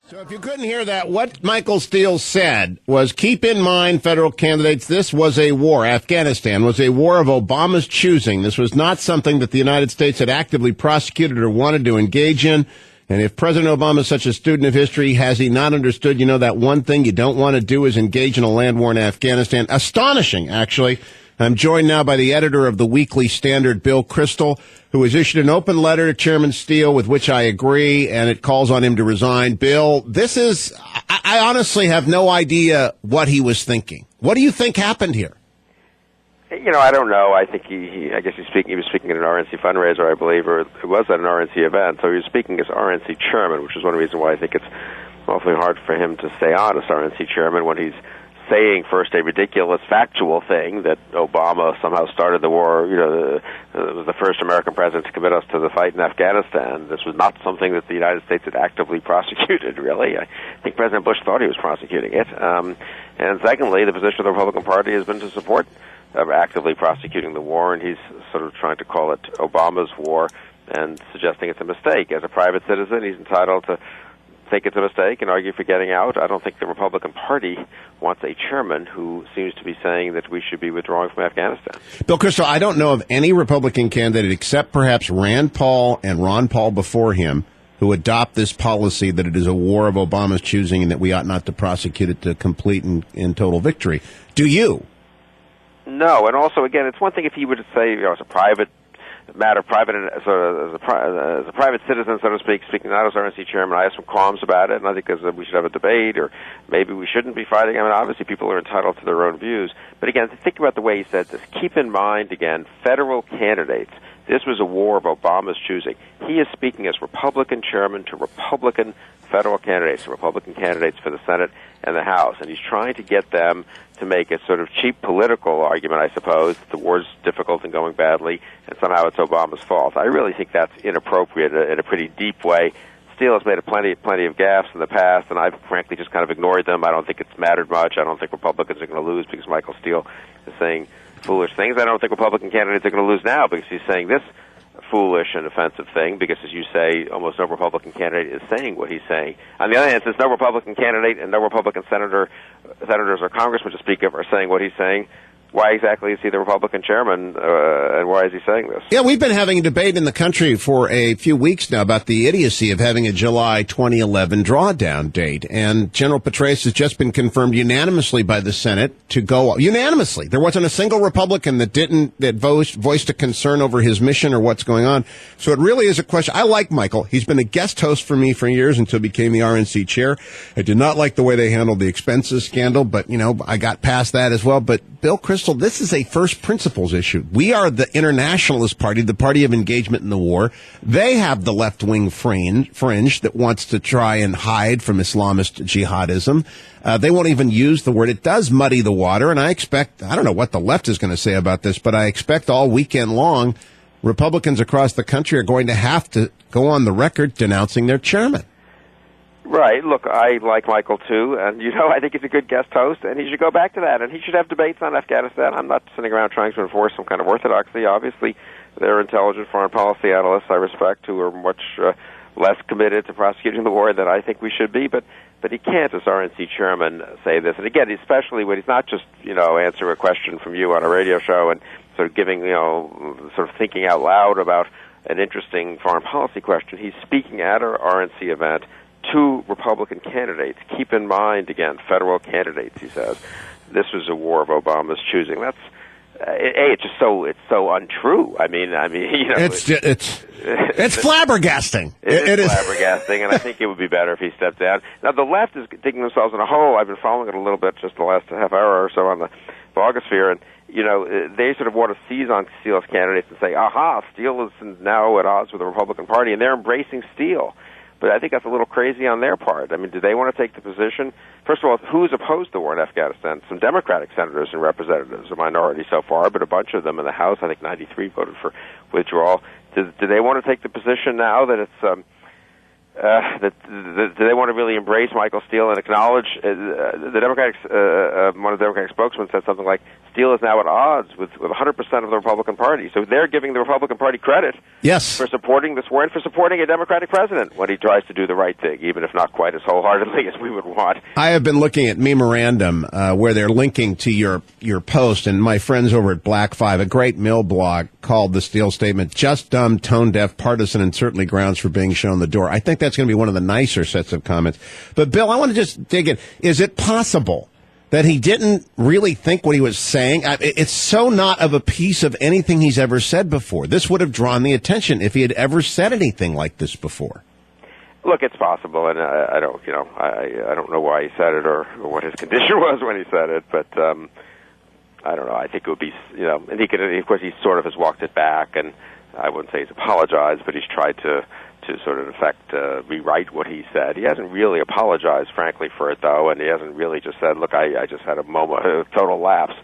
So if you couldn't hear that, what Michael Steele said was, keep in mind, federal candidates, this was a war. Afghanistan was a war of Obama's choosing. This was not something that the United States had actively prosecuted or wanted to engage in. And if President Obama is such a student of history, has he not understood, that one thing you don't want to do is engage in a land war in Afghanistan? Astonishing, actually. I'm joined now by the editor of the Weekly Standard, Bill Kristol, who has issued an open letter to Chairman Steele with which I agree, and it calls on him to resign. Bill, I honestly have no idea what he was thinking. What do you think happened here? I don't know. I think he was speaking at an RNC fundraiser, I believe, or it was at an RNC event. So he was speaking as RNC chairman, which is one reason why I think it's awfully hard for him to stay on as RNC chairman when he's saying first a ridiculous factual thing that Obama somehow started the war, was the first American president to commit us to the fight in Afghanistan. This was not something that the United States had actively prosecuted, really. I think President Bush thought he was prosecuting it. And secondly, the position of the Republican Party has been to support actively prosecuting the war, and he's sort of trying to call it Obama's war and suggesting it's a mistake. As a private citizen, he's entitled to think it's a mistake and argue for getting out. I don't think the Republican Party wants a chairman who seems to be saying that we should be withdrawing from Afghanistan. Bill Kristol, I don't know of any Republican candidate except perhaps Rand Paul and Ron Paul before him who adopt this policy that it is a war of Obama's choosing and that we ought not to prosecute it to complete in total victory. Do you? No, and also, again, it's one thing if he were to say, it's a private matter, as a private citizen, so to speak, speaking not as RNC chairman. I have some qualms about it, and I think we should have a debate, or maybe we shouldn't be fighting. I mean, obviously, people are entitled to their own views. But again, think about the way he said this. Keep in mind, again, federal candidates. This was a war of Obama's choosing. He is speaking as Republican chairman to Republican federal candidates, Republican candidates for the Senate and the House, and he's trying to get them to make a sort of cheap political argument, I suppose, that the war's difficult and going badly, and somehow it's Obama's fault. I really think that's inappropriate in a pretty deep way. Steele has made plenty of gaffes in the past, and I've frankly just kind of ignored them. I don't think it's mattered much. I don't think Republicans are going to lose because Michael Steele is saying foolish things. I don't think Republican candidates are going to lose now because he's saying this foolish and offensive thing, because, as you say, almost no Republican candidate is saying what he's saying. On the other hand, since no Republican candidate and no Republican senators or congressmen to speak of are saying what he's saying, why exactly is he the Republican chairman, and why is he saying this? Yeah, we've been having a debate in the country for a few weeks now about the idiocy of having a July 2011 drawdown date. And General Petraeus has just been confirmed unanimously by the Senate to go unanimously. There wasn't a single Republican that voiced a concern over his mission or what's going on. So it really is a question. I like Michael. He's been a guest host for me for years until he became the RNC chair. I did not like the way they handled the expenses scandal, but, I got past that as well. But Bill Kristol, this is a first principles issue. We are the internationalist party, the party of engagement in the war. They have the left-wing fringe that wants to try and hide from Islamist jihadism. They won't even use the word. It does muddy the water, and I don't know what the left is going to say about this, but I expect all weekend long Republicans across the country are going to have to go on the record denouncing their chairman. Right. Look, I like Michael, too, and, I think he's a good guest host, and he should go back to that, and he should have debates on Afghanistan. I'm not sitting around trying to enforce some kind of orthodoxy. Obviously, there are intelligent foreign policy analysts I respect who are much less committed to prosecuting the war than I think we should be, but he can't, as RNC chairman, say this. And again, especially when he's not just, answering a question from you on a radio show and sort of giving, sort of thinking out loud about an interesting foreign policy question. He's speaking at our RNC event to Republican candidates. Keep in mind, again, federal candidates, he says. This was a war of Obama's choosing. That's it's just so untrue. I mean, it's flabbergasting. It is flabbergasting, and I think it would be better if he stepped down. Now, the left is digging themselves in a hole. I've been following it a little bit just the last half hour or so on the blogosphere, and they sort of want to seize on Steele's candidates and say, aha, Steele is now at odds with the Republican Party, and they're embracing Steele. But I think that's a little crazy on their part. I mean, do they want to take the position? First of all, who's opposed the war in Afghanistan? Some Democratic senators and representatives, a minority so far, but a bunch of them in the House, I think 93 voted for withdrawal. Do they want to take the position now that it's Do they want to really embrace Michael Steele and acknowledge the Democratic? One of the Democratic spokesmen said something like, "Steele is now at odds with 100% of the Republican Party." So they're giving the Republican Party credit, yes, for supporting this war and for supporting a Democratic president when he tries to do the right thing, even if not quite as wholeheartedly as we would want. I have been looking at Memorandum, where they're linking to your post, and my friends over at Black 5, a great mill blog, called the Steele statement just dumb, tone-deaf, partisan, and certainly grounds for being shown the door. I think that's going to be one of the nicer sets of comments. But, Bill, I want to just dig in. Is it possible that he didn't really think what he was saying? It's so not of a piece of anything he's ever said before. This would have drawn the attention if he had ever said anything like this before. Look, it's possible, and I don't know why he said it or what his condition was when he said it, but I don't know. I think it would be, and he could, of course, he sort of has walked it back, and I wouldn't say he's apologized, but he's tried to sort of, in effect, rewrite what he said. He hasn't really apologized, frankly, for it, though, and he hasn't really just said, look, I just had a moment, a total lapse.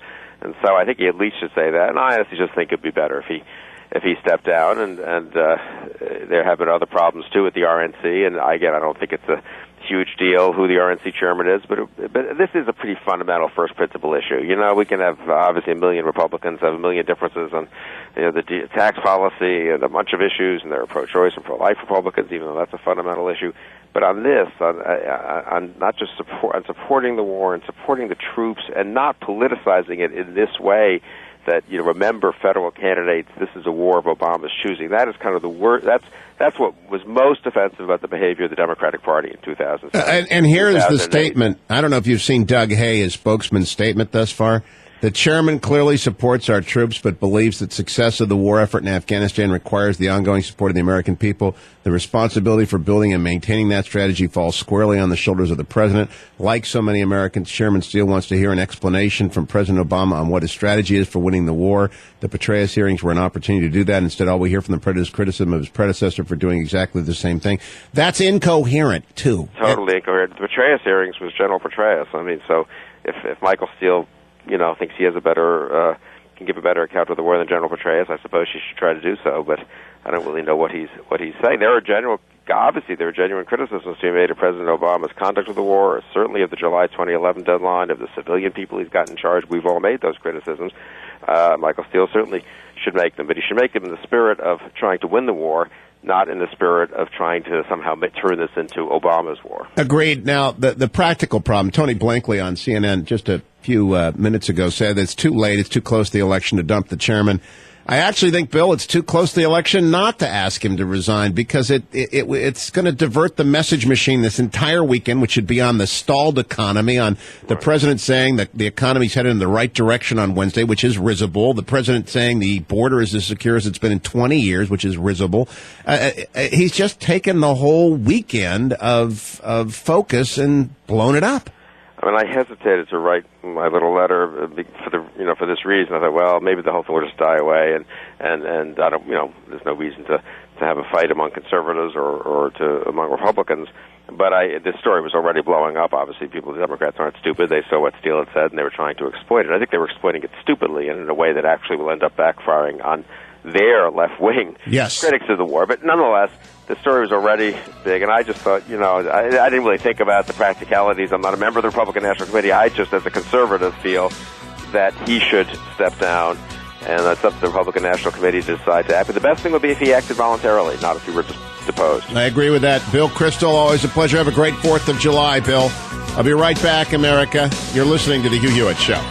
And so I think he at least should say that, and I honestly just think it'd be better if he stepped down, and there have been other problems, too, with the RNC, and again, I don't think it's a huge deal who the RNC chairman is, but this is a pretty fundamental first principle issue. We can have obviously a million Republicans have a million differences on the tax policy and a bunch of issues, and there are pro-choice and pro-life Republicans, even though that's a fundamental issue. But on this, on not just supporting the war and supporting the troops and not politicizing it in this way, that remember federal candidates. This is a war of Obama's choosing. That is kind of the word. That's what was most offensive about the behavior of the Democratic Party in 2007. And here is the statement. I don't know if you've seen Doug Hay, his spokesman's statement thus far. The chairman clearly supports our troops, but believes that success of the war effort in Afghanistan requires the ongoing support of the American people. The responsibility for building and maintaining that strategy falls squarely on the shoulders of the president. Like so many Americans, Chairman Steele wants to hear an explanation from President Obama on what his strategy is for winning the war. The Petraeus hearings were an opportunity to do that. Instead, all we hear from the president is criticism of his predecessor for doing exactly the same thing. That's incoherent, too. Totally incoherent. The Petraeus hearings was General Petraeus. I mean, so if Michael Steele thinks he has can give a better account of the war than General Petraeus, I suppose she should try to do so. But I don't really know what he's saying. There are genuine criticisms to be made of President Obama's conduct of the war, certainly of the July 2011 deadline, of the civilian people he's got in charge. We've all made those criticisms. Michael Steele certainly should make them, but he should make them in the spirit of trying to win the war, not in the spirit of trying to somehow turn this into Obama's war. Agreed. Now, the practical problem, Tony Blankley on CNN just a few minutes ago said that it's too late, it's too close to the election to dump the chairman. I actually think, Bill, it's too close to the election not to ask him to resign, because it's going to divert the message machine this entire weekend, which should be on the stalled economy, on the president saying that the economy's headed in the right direction on Wednesday, which is risible. The president saying the border is as secure as it's been in 20 years, which is risible. He's just taken the whole weekend of focus and blown it up. I mean, I hesitated to write my little letter for this reason. I thought, well, maybe the whole thing will just die away, and I don't, there's no reason to have a fight among conservatives or among Republicans. But this story was already blowing up. Obviously, the Democrats aren't stupid. They saw what Steele had said, and they were trying to exploit it. I think they were exploiting it stupidly and in a way that actually will end up backfiring on their left-wing critics of the war. But nonetheless, the story was already big, and I just thought, I didn't really think about the practicalities. I'm not a member of the Republican National Committee. I just, as a conservative, feel that he should step down, and that's up to the Republican National Committee to decide to act. But the best thing would be if he acted voluntarily, not if he were just deposed. I agree with that. Bill Kristol, always a pleasure. Have a great 4th of July, Bill. I'll be right back, America. You're listening to The Hugh Hewitt Show.